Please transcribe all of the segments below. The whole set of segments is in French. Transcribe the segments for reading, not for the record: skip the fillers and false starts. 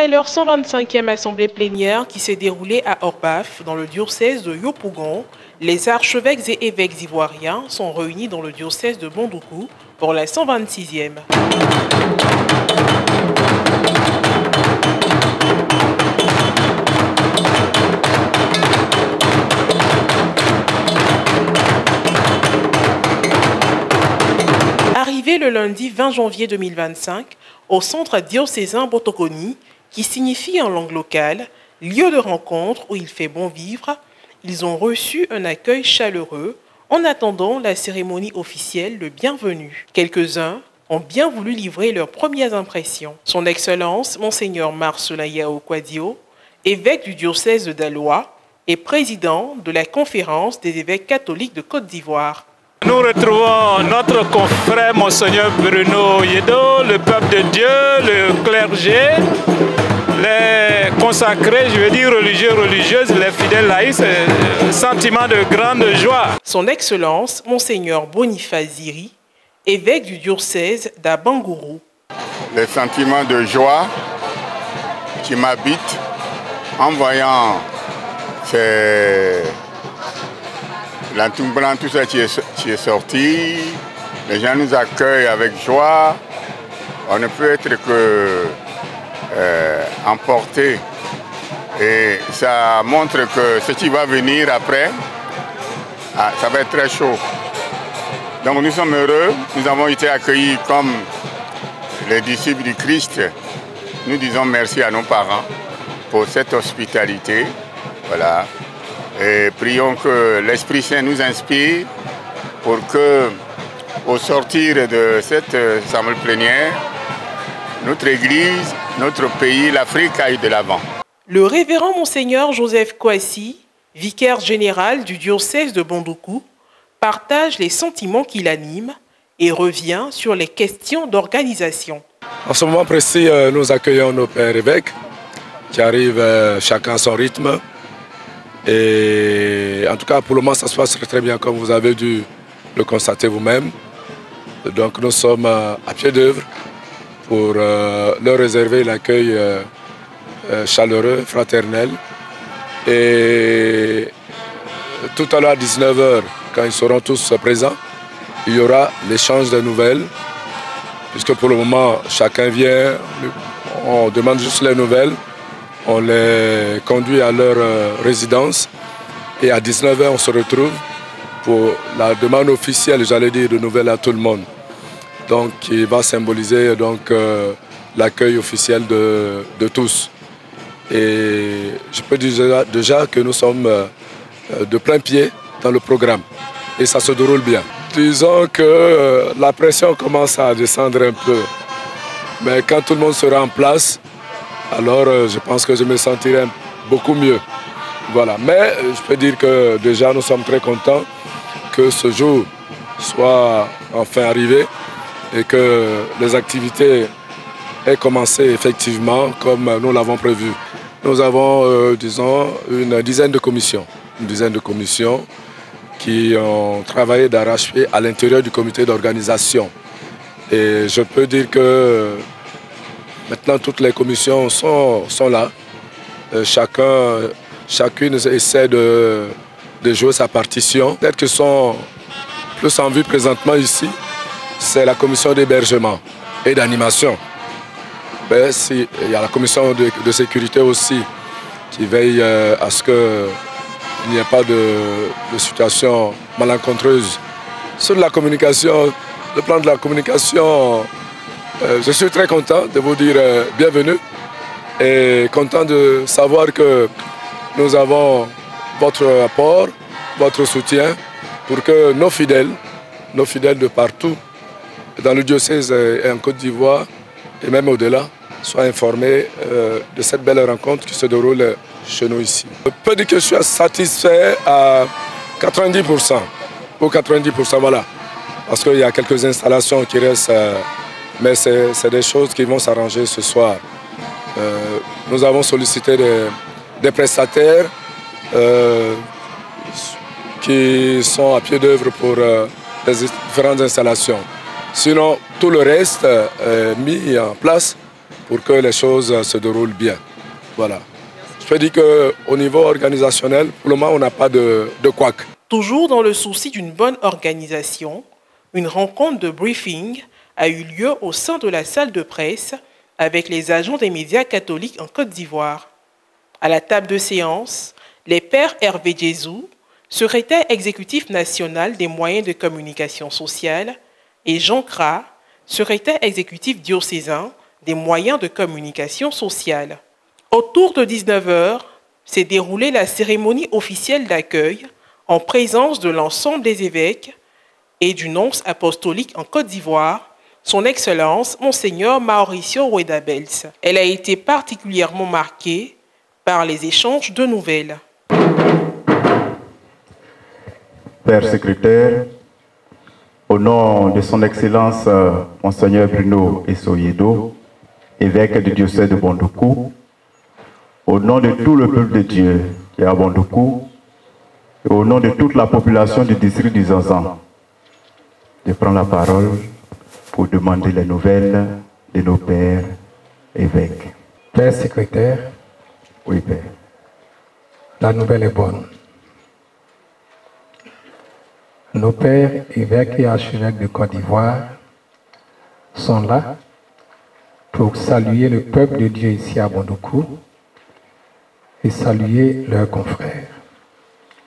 Après leur 125e assemblée plénière qui s'est déroulée à Orbaf, dans le diocèse de Yopougon, les archevêques et évêques ivoiriens sont réunis dans le diocèse de Bondoukou pour la 126e. Arrivé le lundi 20 janvier 2025 au centre diocésain Botokoni, qui signifie en langue locale « lieu de rencontre où il fait bon vivre », ils ont reçu un accueil chaleureux en attendant la cérémonie officielle de bienvenue. Quelques-uns ont bien voulu livrer leurs premières impressions. Son Excellence, Monseigneur Marcelin Yao Kwadio, évêque du diocèse de Daloa et président de la conférence des évêques catholiques de Côte d'Ivoire. Nous retrouvons notre confrère Monseigneur Bruno Yedo, le peuple de Dieu, le clergé, les consacrés, je veux dire religieux, religieuses, les fidèles laïcs, sentiment de grande joie. Son Excellence, Monseigneur Boniface Ziri, évêque du diocèse d'Abangourou. Les sentiments de joie qui m'habitent en voyant l'entourant, tout ça qui est sorti, les gens nous accueillent avec joie. On ne peut être que emporté. Et ça montre que ce qui va venir après, ça va être très chaud. Donc nous sommes heureux, nous avons été accueillis comme les disciples du Christ. Nous disons merci à nos parents pour cette hospitalité. Voilà. Et prions que l'Esprit Saint nous inspire pour que, au sortir de cette assemblée plénière, notre Église, notre pays, l'Afrique aille de l'avant. Le révérend Monseigneur Joseph Kouassi, vicaire général du diocèse de Bondoukou, partage les sentiments qui l'animent et revient sur les questions d'organisation. En ce moment précis, nous accueillons nos pères évêques qui arrivent chacun à son rythme. Et en tout cas, pour le moment, ça se passe très bien, comme vous avez dû le constater vous-même. Donc nous sommes à pied d'œuvre pour leur réserver l'accueil chaleureux, fraternel. Et tout à l'heure à 19 h, quand ils seront tous présents, il y aura l'échange de nouvelles. Puisque pour le moment, chacun vient, on demande juste les nouvelles. On les conduit à leur résidence et à 19 h, on se retrouve pour la demande officielle, j'allais dire, de nouvelles à tout le monde. Donc, qui va symboliser l'accueil officiel de tous. Et je peux dire déjà que nous sommes de plein pied dans le programme et ça se déroule bien. Disons que la pression commence à descendre un peu, mais quand tout le monde sera en place, alors je pense que je me sentirai beaucoup mieux. Voilà. Mais je peux dire que déjà nous sommes très contents que ce jour soit enfin arrivé et que les activités aient commencé effectivement comme nous l'avons prévu. Nous avons, disons, une dizaine de commissions qui ont travaillé d'arrache-pied à l'intérieur du comité d'organisation. Et je peux dire que maintenant, toutes les commissions sont là. Chacune essaie de jouer sa partition. Peut-être qu'ils sont plus en vue présentement ici, c'est la commission d'hébergement et d'animation. Il y a la commission de sécurité aussi qui veille à ce qu'il n'y ait pas de situation malencontreuse. Sur la communication, le plan de la communication, je suis très content de vous dire bienvenue et content de savoir que nous avons votre apport, votre soutien pour que nos fidèles de partout, dans le diocèse et en Côte d'Ivoire et même au-delà, soient informés de cette belle rencontre qui se déroule chez nous ici. Je peux dire que je suis satisfait à 90%, ou 90%, voilà, parce qu'il y a quelques installations qui restent. Mais c'est des choses qui vont s'arranger ce soir. Nous avons sollicité des prestataires qui sont à pied d'œuvre pour les différentes installations. Sinon, tout le reste est mis en place pour que les choses se déroulent bien. Voilà. Je peux dire qu'au niveau organisationnel, pour le moment, on n'a pas de couac. Toujours dans le souci d'une bonne organisation, une rencontre de briefing a eu lieu au sein de la salle de presse avec les agents des médias catholiques en Côte d'Ivoire. À la table de séance, les pères Hervé Djezou, secrétaire exécutif national des moyens de communication sociale, et Jean Kra, secrétaire exécutif diocésain des moyens de communication sociale. Autour de 19 h, s'est déroulée la cérémonie officielle d'accueil en présence de l'ensemble des évêques et du nonce apostolique en Côte d'Ivoire, son Excellence Monseigneur Mauricio Rueda-Bells. Elle a été particulièrement marquée par les échanges de nouvelles. Père secrétaire, au nom de son Excellence Monseigneur Bruno Essoyedo, évêque du diocèse de Bondoukou, au nom de tout le peuple de Dieu qui est à Bondoukou, et au nom de toute la population du district du Zanzan, je prends la parole pour demander les nouvelles de nos pères évêques. Père secrétaire, oui, Père. La nouvelle est bonne. Nos pères évêques et archevêques de Côte d'Ivoire sont là pour saluer le peuple de Dieu ici à Bondoukou et saluer leurs confrères.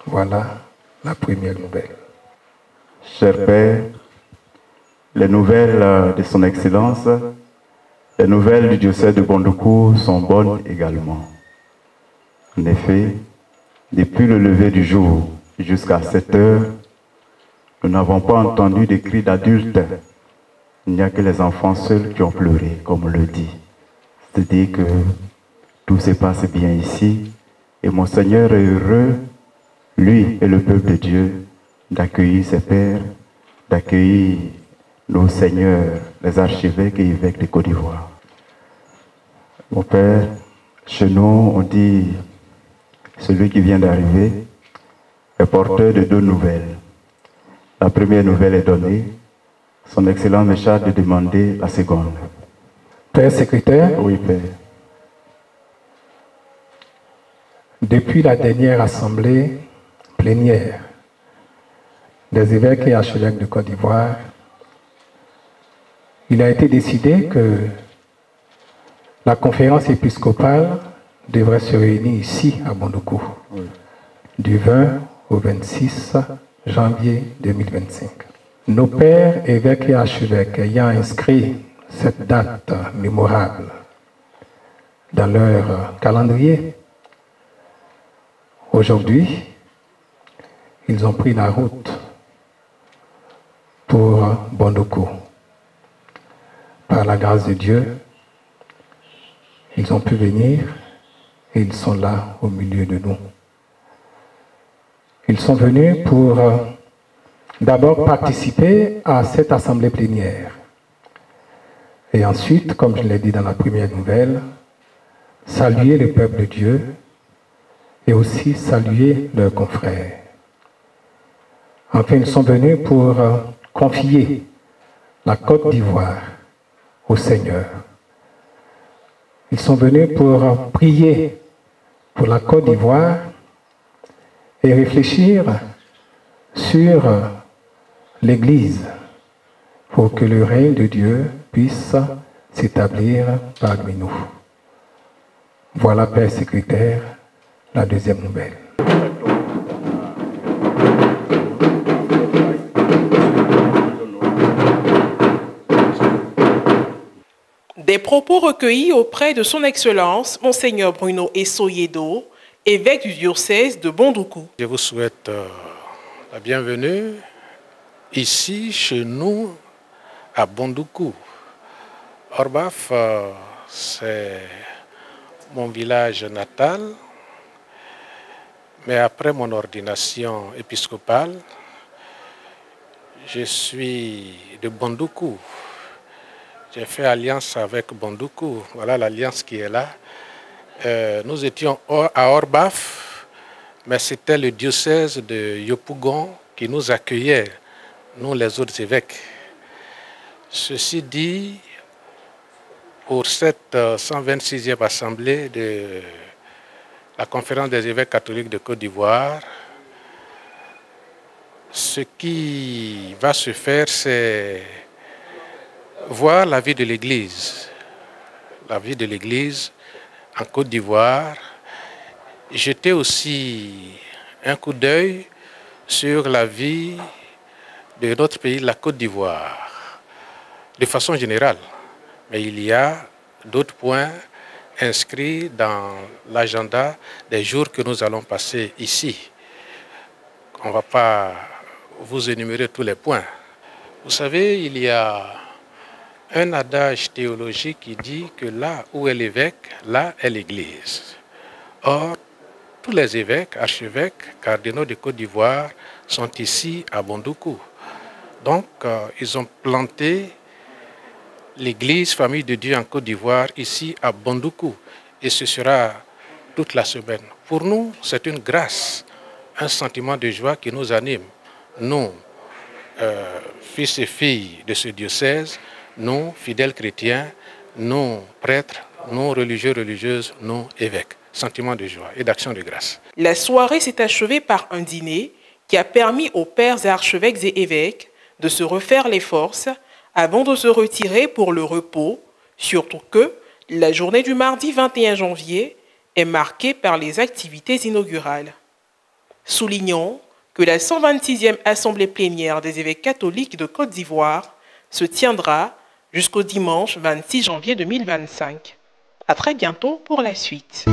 Voilà la première nouvelle. Cher Père, les nouvelles de son Excellence, les nouvelles du diocèse de Bondoukou sont bonnes également. En effet, depuis le lever du jour jusqu'à 7 heures, nous n'avons pas entendu des cris d'adultes. Il n'y a que les enfants seuls qui ont pleuré, comme on le dit. C'est-à-dire que tout se passe bien ici et Monseigneur est heureux, lui et le peuple de Dieu, d'accueillir ses pères, d'accueillir nos seigneurs, les archevêques et évêques de Côte d'Ivoire. Mon Père, chez nous, on dit celui qui vient d'arriver est porteur de deux nouvelles. La première nouvelle est donnée. Son Excellence me charge de demander la seconde. Père secrétaire, Oui, Père. depuis la dernière assemblée plénière des évêques et archevêques de Côte d'Ivoire, il a été décidé que la conférence épiscopale devrait se réunir ici à Bondoukou, du 20 au 26 janvier 2025. Nos pères, évêques et archevêques ayant inscrit cette date mémorable dans leur calendrier, aujourd'hui, ils ont pris la route pour Bondoukou. Par la grâce de Dieu, ils ont pu venir et ils sont là au milieu de nous. Ils sont venus pour d'abord participer à cette assemblée plénière. Et ensuite, comme je l'ai dit dans la première nouvelle, saluer le peuple de Dieu et aussi saluer leurs confrères. Enfin, ils sont venus pour confier la Côte d'Ivoire au Seigneur. Ils sont venus pour prier pour la Côte d'Ivoire et réfléchir sur l'Église pour que le règne de Dieu puisse s'établir parmi nous. Voilà, Père secrétaire, la deuxième nouvelle. Des propos recueillis auprès de son Excellence, Monseigneur Bruno Essoyedo, évêque du diocèse de Bondoukou. Je vous souhaite la bienvenue ici, chez nous, à Bondoukou. Orbaf, c'est mon village natal, mais après mon ordination épiscopale, je suis de Bondoukou. J'ai fait alliance avec Bondoukou, voilà l'alliance qui est là. Nous étions à Orbaf, mais c'était le diocèse de Yopougon qui nous accueillait, nous les autres évêques. Ceci dit, pour cette 126e assemblée de la Conférence des évêques catholiques de Côte d'Ivoire. Ce qui va se faire, c'est voir la vie de l'Église. La vie de l'Église en Côte d'Ivoire. Jeter aussi un coup d'œil sur la vie de notre pays, la Côte d'Ivoire, de façon générale. Mais il y a d'autres points inscrits dans l'agenda des jours que nous allons passer ici. On ne va pas vous énumérer tous les points. Vous savez, il y a un adage théologique qui dit que là où est l'évêque, là est l'Église. Or, tous les évêques, archevêques, cardinaux de Côte d'Ivoire sont ici à Bondoukou. Donc, ils ont planté l'église Famille de Dieu en Côte d'Ivoire ici à Bondoukou. Et ce sera toute la semaine. Pour nous, c'est une grâce, un sentiment de joie qui nous anime. Nous, fils et filles de ce diocèse, nous, fidèles chrétiens, nous, prêtres, nous, religieux, religieuses, nous, évêques. Sentiment de joie et d'action de grâce. La soirée s'est achevée par un dîner qui a permis aux pères archevêques et évêques de se refaire les forces avant de se retirer pour le repos, surtout que la journée du mardi 21 janvier est marquée par les activités inaugurales. Soulignons que la 126e Assemblée plénière des évêques catholiques de Côte d'Ivoire se tiendra jusqu'au dimanche 26 janvier 2025. À très bientôt pour la suite.